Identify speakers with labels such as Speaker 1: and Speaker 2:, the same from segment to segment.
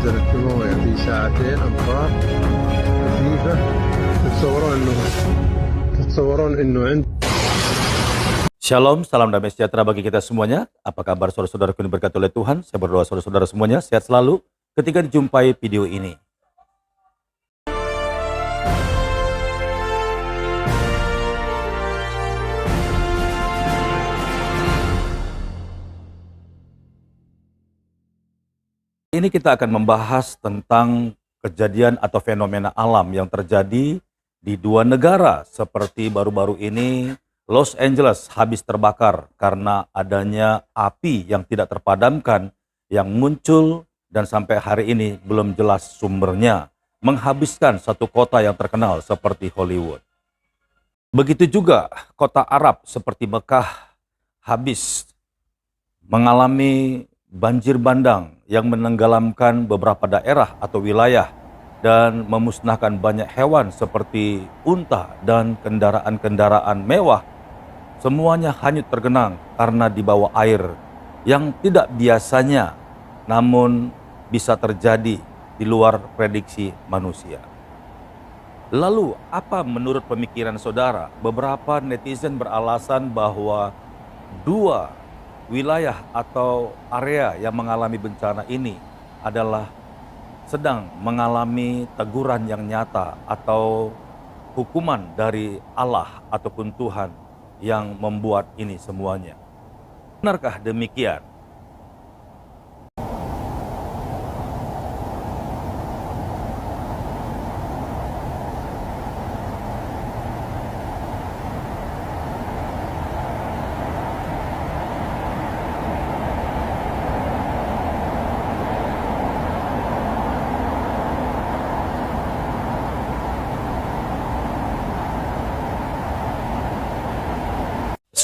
Speaker 1: نزلت المويه في ساعتين أمطار خفيفة. تتصورون إنه عند.
Speaker 2: Shalom, salam damai sejahtera bagi kita semuanya. Apa kabar saudara-saudaraku yang diberkati oleh Tuhan? Saya berdoa saudara-saudara semuanya sehat selalu ketika dijumpai video ini. Ini kita akan membahas tentang kejadian atau fenomena alam yang terjadi di dua negara seperti baru-baru ini. Los Angeles habis terbakar karena adanya api yang tidak terpadamkan yang muncul dan sampai hari ini belum jelas sumbernya, menghabiskan satu kota yang terkenal seperti Hollywood. Begitu juga kota Arab seperti Mekah habis mengalami banjir bandang yang menenggelamkan beberapa daerah atau wilayah dan memusnahkan banyak hewan seperti unta dan kendaraan-kendaraan mewah. Semuanya hanyut tergenang karena di bawah air yang tidak biasanya, namun bisa terjadi di luar prediksi manusia. Lalu apa menurut pemikiran saudara? Beberapa netizen beralasan bahwa dua wilayah atau area yang mengalami bencana ini adalah sedang mengalami teguran yang nyata atau hukuman dari Allah ataupun Tuhan yang membuat ini semuanya. Benarkah demikian?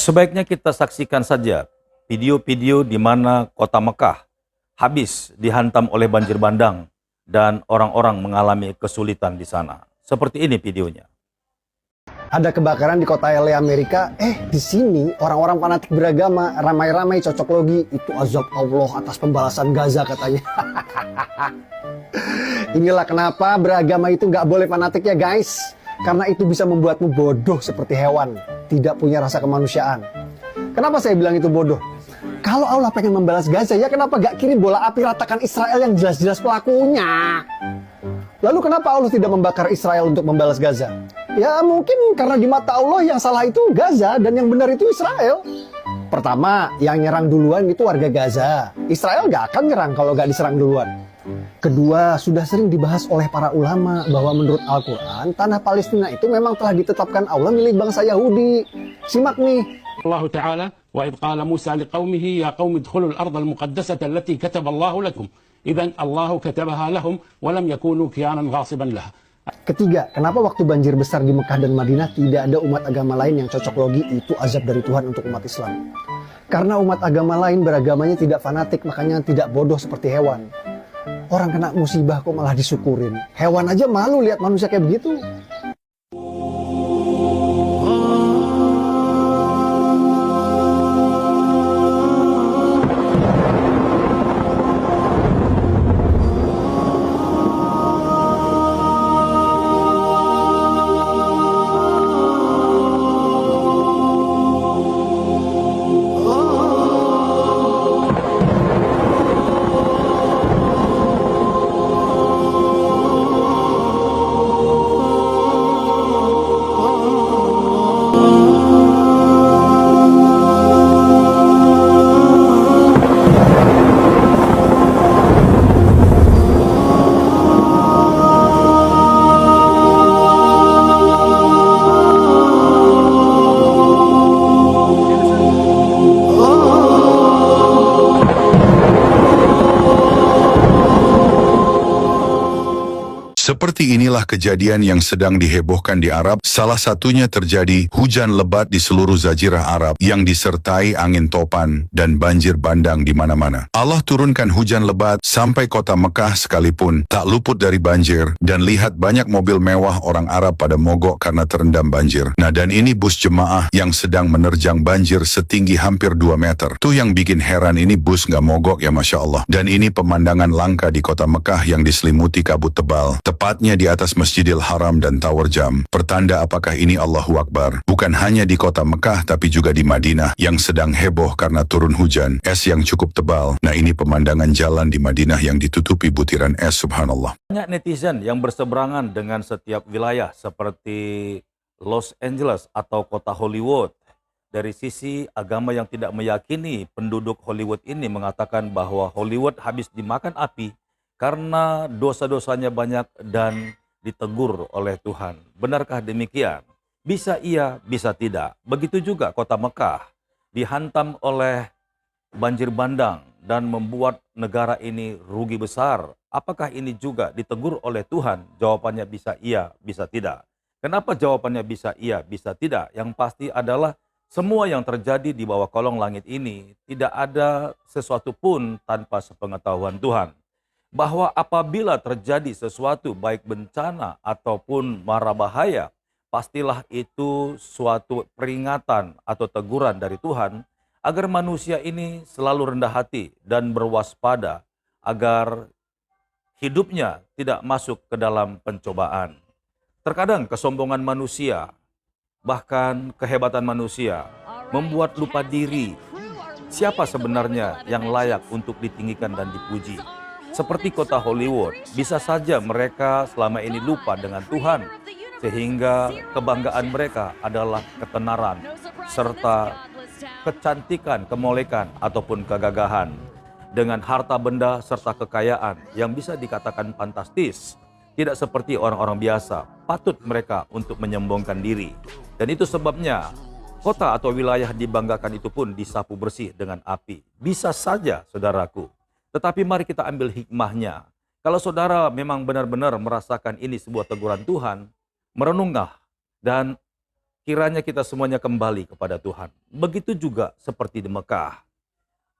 Speaker 2: Sebaiknya kita saksikan saja video-video di mana kota Mekah habis dihantam oleh banjir bandang dan orang-orang mengalami kesulitan di sana. Seperti ini videonya.
Speaker 3: Ada kebakaran di kota LA Amerika. Di sini orang-orang fanatik beragama ramai-ramai cocok logi. Itu azab Allah atas pembalasan Gaza katanya. Inilah kenapa beragama itu nggak boleh fanatik ya guys. Karena itu bisa membuatmu bodoh seperti hewan, tidak punya rasa kemanusiaan. Kenapa saya bilang itu bodoh? Kalau Allah pengen membalas Gaza, ya kenapa gak kirim bola api ratakan Israel yang jelas-jelas pelakunya? Lalu kenapa Allah tidak membakar Israel untuk membalas Gaza? Ya mungkin karena di mata Allah yang salah itu Gaza dan yang benar itu Israel. Pertama, yang nyerang duluan itu warga Gaza. Israel gak akan nyerang kalau gak diserang duluan. Kedua, sudah sering dibahas oleh para ulama bahwa menurut Al-Quran, tanah Palestina itu memang telah ditetapkan Allah milik bangsa Yahudi. Simak nih.
Speaker 4: Allah Ta'ala, wa idh qala Musa liqaumihi ya qaumi idkhulul ardal muqaddasata allati kataba Allah lakum. Idzan Allah katabaha lahum wa lam yakunu kiyanan ghasiban laha.
Speaker 3: Ketiga, kenapa waktu banjir besar di Mekah dan Madinah tidak ada umat agama lain yang cocok logi? Itu azab dari Tuhan untuk umat Islam. Karena umat agama lain beragamanya tidak fanatik, makanya tidak bodoh seperti hewan. Orang kena musibah kok malah disyukurin. Hewan aja malu lihat manusia kayak begitu.
Speaker 5: Seperti inilah kejadian yang sedang dihebohkan di Arab. Salah satunya terjadi hujan lebat di seluruh Jazirah Arab yang disertai angin topan dan banjir bandang di mana-mana. Allah turunkan hujan lebat sampai kota Mekah sekalipun tak luput dari banjir, dan lihat banyak mobil mewah orang Arab pada mogok karena terendam banjir. Nah, dan ini bus jemaah yang sedang menerjang banjir setinggi hampir 2 meter. Tuh yang bikin heran, ini bus nggak mogok ya, Masya Allah. Dan ini pemandangan langka di kota Mekah yang diselimuti kabut tebal, tepatnya di atas Masjidil Haram dan Tower Jam. Pertanda apakah ini Allahu Akbar. Bukan hanya di kota Mekah tapi juga di Madinah yang sedang heboh karena turun hujan, es yang cukup tebal. Nah, ini pemandangan jalan di Madinah yang ditutupi butiran es, subhanallah.
Speaker 2: Banyak netizen yang berseberangan dengan setiap wilayah seperti Los Angeles atau kota Hollywood. Dari sisi agama yang tidak meyakini, penduduk Hollywood ini mengatakan bahwa Hollywood habis dimakan api karena dosa-dosanya banyak dan ditegur oleh Tuhan. Benarkah demikian? Bisa iya, bisa tidak. Begitu juga kota Mekah dihantam oleh banjir bandang dan membuat negara ini rugi besar. Apakah ini juga ditegur oleh Tuhan? Jawabannya bisa iya, bisa tidak. Kenapa jawabannya bisa iya, bisa tidak? Yang pasti adalah semua yang terjadi di bawah kolong langit ini tidak ada sesuatu pun tanpa sepengetahuan Tuhan. Bahwa apabila terjadi sesuatu baik bencana ataupun mara bahaya, pastilah itu suatu peringatan atau teguran dari Tuhan agar manusia ini selalu rendah hati dan berwaspada agar hidupnya tidak masuk ke dalam pencobaan. Terkadang kesombongan manusia, bahkan kehebatan manusia membuat lupa diri siapa sebenarnya yang layak untuk ditinggikan dan dipuji. Seperti kota Hollywood, bisa saja mereka selama ini lupa dengan Tuhan, sehingga kebanggaan mereka adalah ketenaran, serta kecantikan, kemolekan, ataupun kegagahan. Dengan harta benda serta kekayaan yang bisa dikatakan fantastis, tidak seperti orang-orang biasa, patut mereka untuk menyombongkan diri. Dan itu sebabnya kota atau wilayah dibanggakan itu pun disapu bersih dengan api. Bisa saja, saudaraku. Tetapi mari kita ambil hikmahnya. Kalau saudara memang benar-benar merasakan ini sebuah teguran Tuhan, merenunglah dan kiranya kita semuanya kembali kepada Tuhan. Begitu juga seperti di Mekah.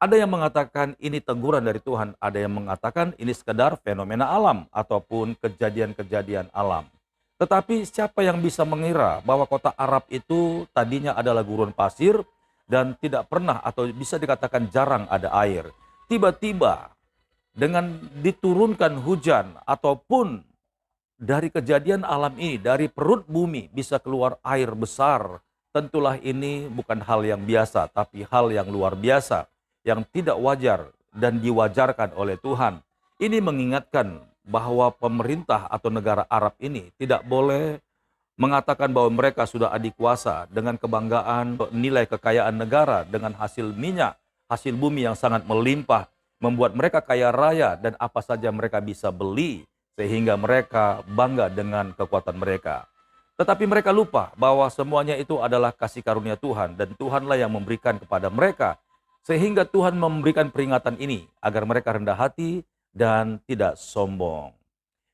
Speaker 2: Ada yang mengatakan ini teguran dari Tuhan, ada yang mengatakan ini sekedar fenomena alam ataupun kejadian-kejadian alam. Tetapi siapa yang bisa mengira bahwa kota Arab itu tadinya adalah gurun pasir dan tidak pernah atau bisa dikatakan jarang ada air. Tiba-tiba dengan diturunkan hujan ataupun dari kejadian alam ini, dari perut bumi bisa keluar air besar. Tentulah ini bukan hal yang biasa, tapi hal yang luar biasa, yang tidak wajar dan diwajarkan oleh Tuhan. Ini mengingatkan bahwa pemerintah atau negara Arab ini tidak boleh mengatakan bahwa mereka sudah adikuasa dengan kebanggaan nilai kekayaan negara dengan hasil minyak, hasil bumi yang sangat melimpah, membuat mereka kaya raya dan apa saja mereka bisa beli sehingga mereka bangga dengan kekuatan mereka. Tetapi mereka lupa bahwa semuanya itu adalah kasih karunia Tuhan dan Tuhanlah yang memberikan kepada mereka. Sehingga Tuhan memberikan peringatan ini agar mereka rendah hati dan tidak sombong.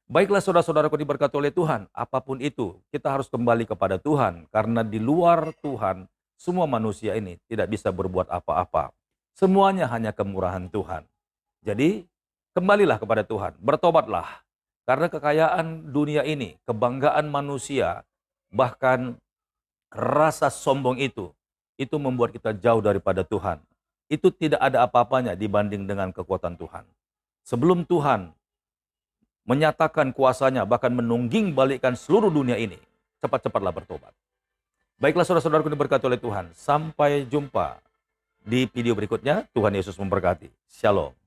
Speaker 2: Baiklah saudara-saudaraku diberkati oleh Tuhan, apapun itu kita harus kembali kepada Tuhan. Karena di luar Tuhan, semua manusia ini tidak bisa berbuat apa-apa. Semuanya hanya kemurahan Tuhan. Jadi kembalilah kepada Tuhan, bertobatlah. Karena kekayaan dunia ini, kebanggaan manusia, bahkan rasa sombong itu membuat kita jauh daripada Tuhan. Itu tidak ada apa-apanya dibanding dengan kekuatan Tuhan. Sebelum Tuhan menyatakan kuasanya, bahkan menungging balikkan seluruh dunia ini, cepat-cepatlah bertobat. Baiklah saudara-saudaraku diberkati oleh Tuhan. Sampai jumpa di video berikutnya. Tuhan Yesus memberkati. Shalom.